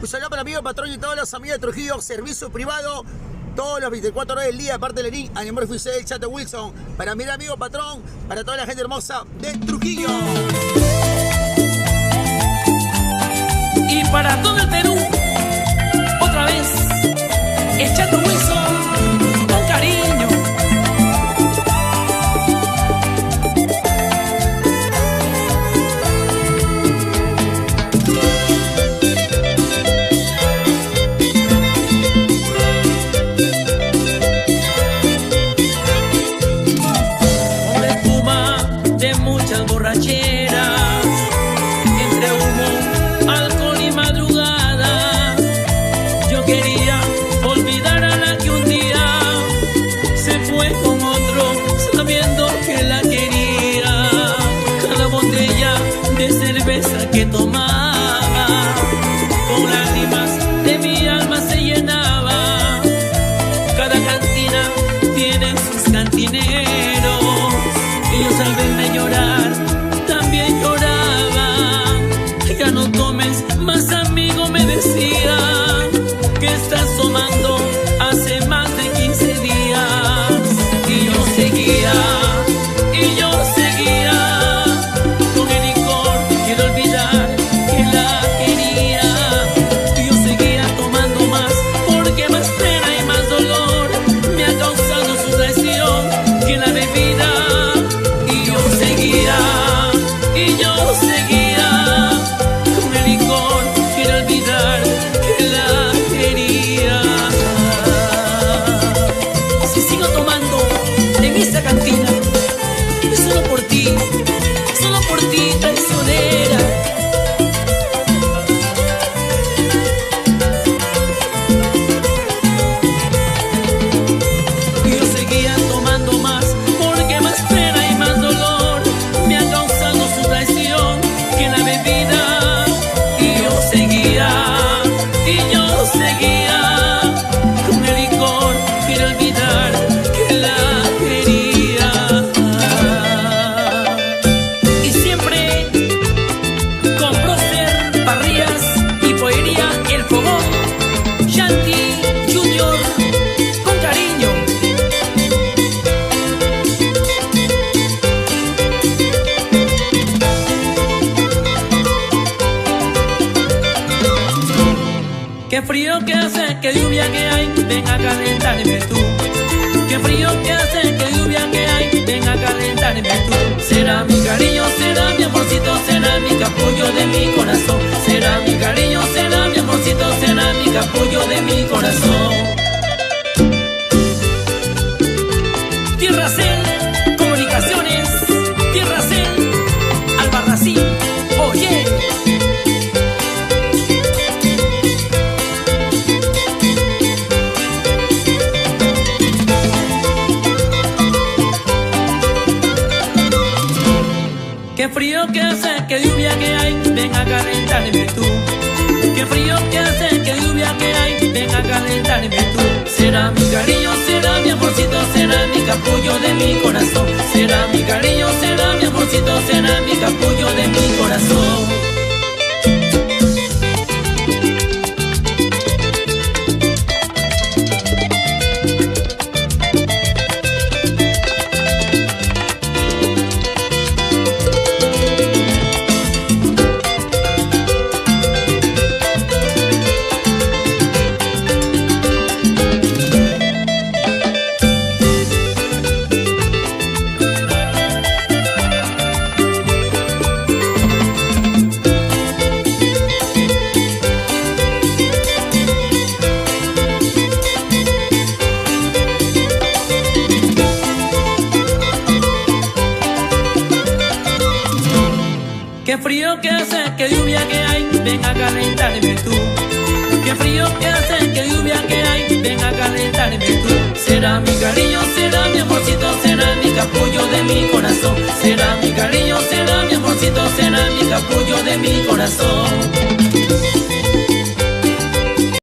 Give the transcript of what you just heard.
Un saludo para mi amigo patrón y todos los amigos de Trujillo, servicio privado, todos los 24 horas del día, aparte de Lenín, Animal Fusel, el Chato Wilson, para mi amigo patrón, para toda la gente hermosa de Trujillo. Y para todo el Perú, otra vez, el Chato Wilson, con cariño. Con la espuma de muchas borracheras, entre humo, alcohol y madrugada, yo quería olvidar a la que un día se fue con otro, sabiendo que la quería. Cada botella de cerveza que tomaba, con lágrimas de mi alma se llenaba. Cada cantina tiene sus cantineros, ellos al verme llorar también lloraban. Ya no tomes más, amigo, me decía, que estás tomando hace más de 15 días. Y yo seguía, con el licor, quiero olvidar que la quería. Y yo seguía tomando más, porque más pena y más dolor me ha causado su traición que la bebida. Y yo seguía, con el licor, quiero olvidar que la quería. Si sigo tomando en esta cantina, es solo por ti, traicionera. Y yo seguía tomando más, porque más pena y más dolor me ha causado su traición que la bebida. Y yo seguía, con el licor, quiero olvidar que la quería. Y siempre con Prócer, Parrillas y Pollería El Fogón, Shanti Junior, con cariño. Qué frío que hace, qué lluvia que hay, ven a calentarme tú. Qué frío que hace, qué lluvia que hay, ven a calentarme tú. Será mi cariño, será mi amorcito, será mi capullo de mi corazón. Será mi cariño, será mi amorcito, será mi capullo de mi corazón. Tierra Cel, Comunicaciones, Tierra Cel, Albarracín, oye. Qué frío que hace, qué lluvia que hay, ven a calentarme tú. Qué frío que hace, qué lluvia que hay, ven a calentarme tú. Será mi cariño, será mi amorcito, será mi capullo de mi corazón. Será mi cariño, será mi amorcito, será mi capullo de mi corazón. Qué frío que hace, qué lluvia que hay, ven a calentarme tú. Qué frío que hace, qué lluvia que hay, ven a calentarme tú. Será mi cariño, será mi amorcito, será mi capullo de mi corazón. Será mi cariño, será mi amorcito, será mi capullo de mi corazón.